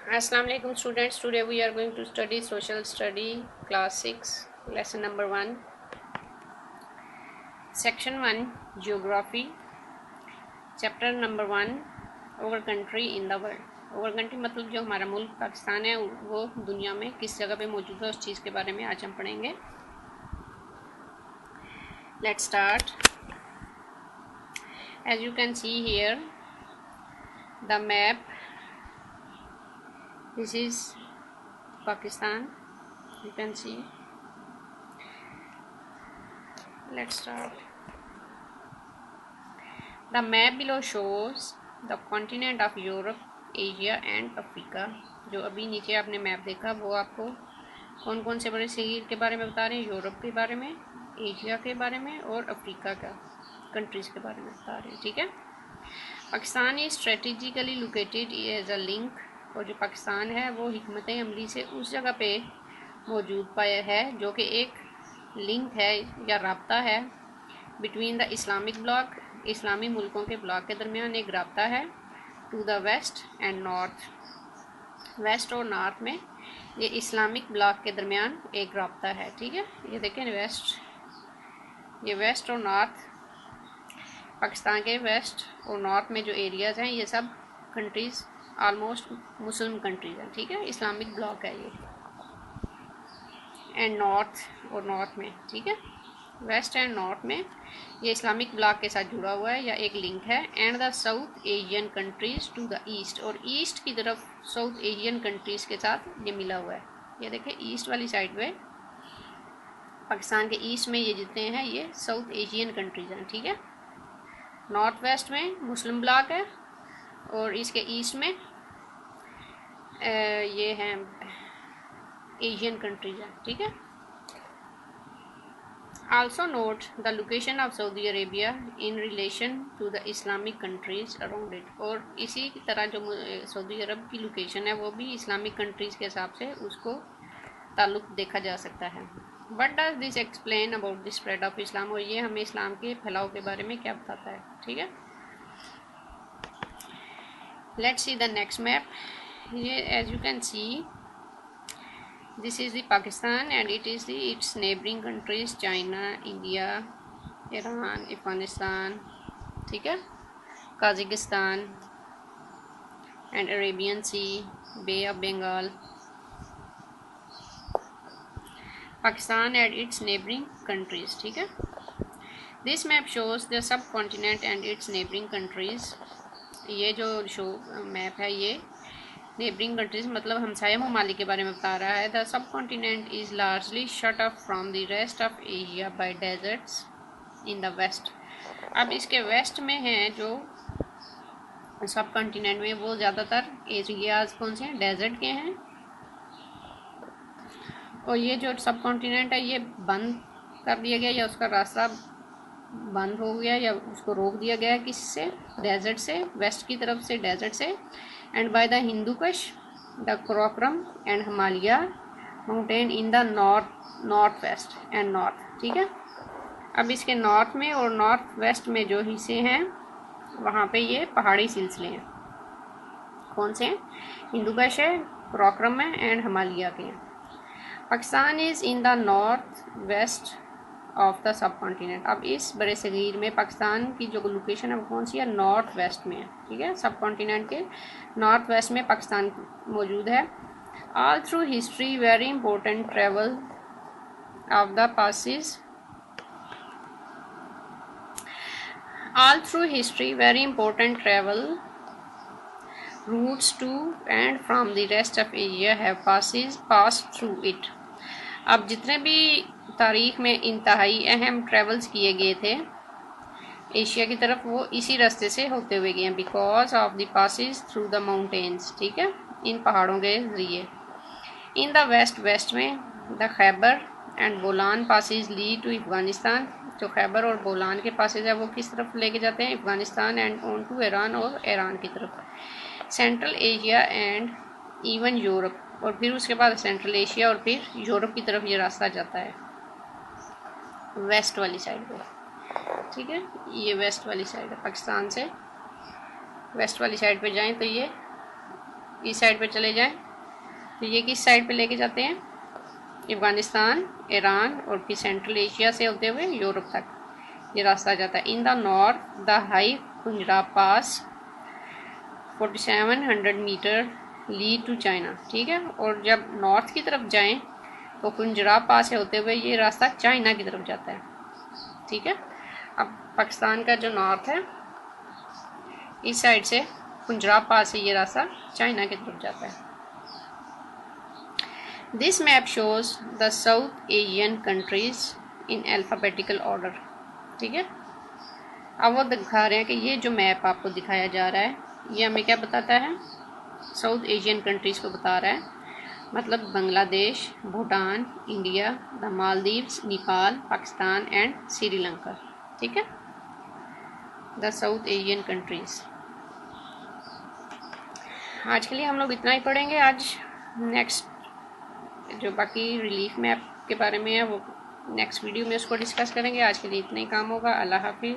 Assalamu alaikum students. Today we are going to study social study class 6 lesson number 1 section 1 geography chapter number 1 our country in the world। our country मतलब जो हमारा मुल्क पाकिस्तान है वो दुनिया में किस जगह पे मौजूद है उस चीज़ के बारे में आज हम पढ़ेंगे। Let's start। as you can see here the map, this is Pakistan, you can see। let's start। the map below shows the continent of Europe, Asia and Africa। जो अभी नीचे आपने मैप देखा वो आपको कौन कौन से बड़े शहर के बारे में बता रहे हैं, यूरोप के बारे में, एशिया के बारे में और अफ्रीका का कंट्रीज़ के बारे में बता रहे हैं। ठीक है। Pakistan is strategically located as a link, और जो पाकिस्तान है वो हिकमत अमली से उस जगह पे मौजूद पाया है जो कि एक लिंक है या राब्ता है बिटवीन द इस्लामिक ब्लॉक, इस्लामी मुल्कों के ब्लॉक के दरमियान एक राब्ता है, to the west and north, west और नॉर्थ में ये इस्लामिक ब्लॉक के दरमियान एक राब्ता है। ठीक है। ये देखें वेस्ट, ये वेस्ट और नॉर्थ, पाकिस्तान के वेस्ट और नॉर्थ में जो एरियाज़ हैं ये सब कंट्रीज़ ऑलमोस्ट मुस्लिम कंट्रीज़ हैं। ठीक है। इस्लामिक ब्लॉक है ये, एंड नॉर्थ और नॉर्थ में, ठीक है, वेस्ट एंड नॉर्थ में ये इस्लामिक ब्लॉक के साथ जुड़ा हुआ है या एक लिंक है। And the South Asian countries to the east, और ईस्ट की तरफ साउथ एशियन कंट्रीज़ के साथ ये मिला हुआ है। ये देखें ईस्ट वाली साइड पे, पाकिस्तान के ईस्ट में ये जितने हैं ये साउथ एशियन कंट्रीज़ हैं। ठीक है। नॉर्थ वेस्ट में मुस्लिम ब्लॉक है और इसके ईस्ट में ये हैं एशियन कंट्रीज हैं। ठीक है। Also note the location of Saudi Arabia in relation to the Islamic countries around it, और इसी तरह जो सऊदी अरब की लोकेशन है वो भी इस्लामिक कंट्रीज़ के हिसाब से उसको ताल्लुक़ देखा जा सकता है। What does this explain about the spread of Islam, और ये हमें इस्लाम के फैलाव के बारे में क्या बताता है। ठीक है। Let's see the next map. ये as you can see this is the Pakistan and it is the its neighbouring countries China, India, Iran, Afghanistan, ठीक है, Kazakhstan and Arabian Sea, Bay of Bengal, Pakistan and its neighbouring countries. ठीक है। This map shows the subcontinent and its neighbouring countries. ये जो show map है ये neighbouring countries मतलब हमसाया ममालिक के बारे में बता रहा है। The subcontinent is largely shut off from the rest of Asia by deserts in the west. अब इसके वेस्ट में हैं जो सब कॉन्टिनेंट में वो ज़्यादातर एरियाज कौन से हैं, डेजर्ट के हैं, और ये जो सब कॉन्टिनेंट है ये बंद कर दिया गया या उसका रास्ता बंद हो गया या उसको रोक दिया गया किससे, डेजर्ट से, वेस्ट की तरफ से डेजर्ट से, and bye the Hindu Kush, the Karakoram and Himalaya mountain in the north west and north. ठीक है। अब इसके नॉर्थ में और नॉर्थ वेस्ट में जो हिस्से हैं वहाँ पे ये पहाड़ी सिलसिले हैं। कौन से हैं, हिंदू कश है, क्रोक्रम है एंड हिमालय के हैं। Pakistan is in the north waste of the sub continent. अब इस बड़े सगीर में पाकिस्तान की जो लोकेशन है वो कौन सी है, नॉर्थ वेस्ट में है। ठीक है। सब कॉन्टिनेंट के नॉर्थ वेस्ट में पाकिस्तान मौजूद है। All through history very important travel of the passes, all through history very important travel routes to and from the rest of Asia have passed through it। अब जितने भी तारीख़ में इंतहाई अहम ट्रेवल्स किए गए थे एशिया की तरफ वो इसी रास्ते से होते हुए गए हैं, because of the passes through the mountains. ठीक है, इन पहाड़ों के ज़रिए। इन द वेस्ट में the Khyber and Bolan passes lead to Afghanistan, जो खैबर और बोलान के पासिस है वो किस तरफ लेके जाते हैं, Afghanistan, and on to Iran, और ईरान की तरफ, central Asia and even Europe, और फिर उसके बाद सेंट्रल एशिया और फिर यूरोप की तरफ ये रास्ता जाता है वेस्ट वाली साइड पे। ठीक है, ये वेस्ट वाली साइड है, पाकिस्तान से वेस्ट वाली साइड पे जाएं तो ये इस साइड पे चले जाएं तो ये किस साइड पे लेके जाते हैं, अफगानिस्तान, ईरान और फिर सेंट्रल एशिया से होते हुए यूरोप तक ये रास्ता जाता है। In the north the high Punjab pass 4700 metre lead to China, ठीक है। और जब नॉर्थ की तरफ जाएं तो पंजाब पास से होते हुए ये रास्ता चाइना की तरफ जाता है, ठीक है। अब पाकिस्तान का जो नॉर्थ है इस साइड से पंजाब पास से ये रास्ता चाइना की तरफ जाता है। This map shows the South Asian countries in alphabetical order, ठीक है। अब वो दिखा रहे हैं कि ये जो मैप आपको दिखाया जा रहा है ये हमें क्या बताता है, साउथ एशियन कंट्रीज़ को बता रहा है, मतलब Bangladesh, Bhutan, India, the Maldives, Nepal, Pakistan and Sri Lanka, ठीक है, द साउथ एशियन कंट्रीज़। आज के लिए हम लोग इतना ही पढ़ेंगे। आज नेक्स्ट जो बाकी रिलीफ मैप के बारे में है वो नेक्स्ट वीडियो में उसको डिस्कस करेंगे। आज के लिए इतना ही काम होगा। अल्लाह हाफिज़।